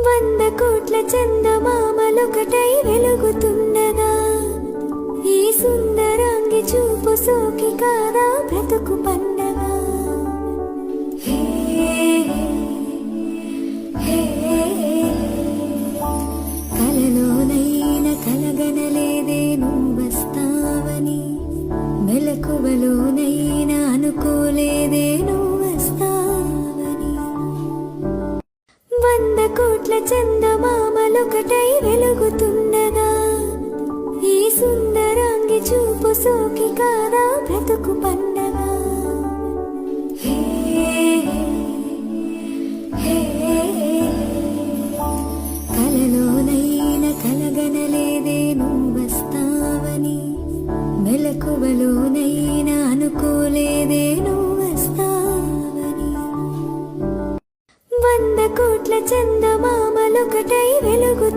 వంద కోట్ల చందమామలొకటై వెలుగుతుండగా ఈ సుందరాంగి చూపు సోకి కాదా బ్రతుకు పండగ. హే హే కలలోనైన కలగనలేదే నువ్వస్తావని, మెలకువలోనైనా అనుకోలేదే నువ్వస్తావని. వంద కోట్ల చందమామలొకటై వెలుగుతుండగా ఈ సుందరాంగి చూపు సోకి కాదా బ్రతుకు పండగ. హే హే కలలోనైన కలగనలేదే నువ్వస్తావని, మెలకువలోనైనా అనుకోలేదే నువ్వస్తావని. వంద కోట్ల చందమామలొకటై వెలుగు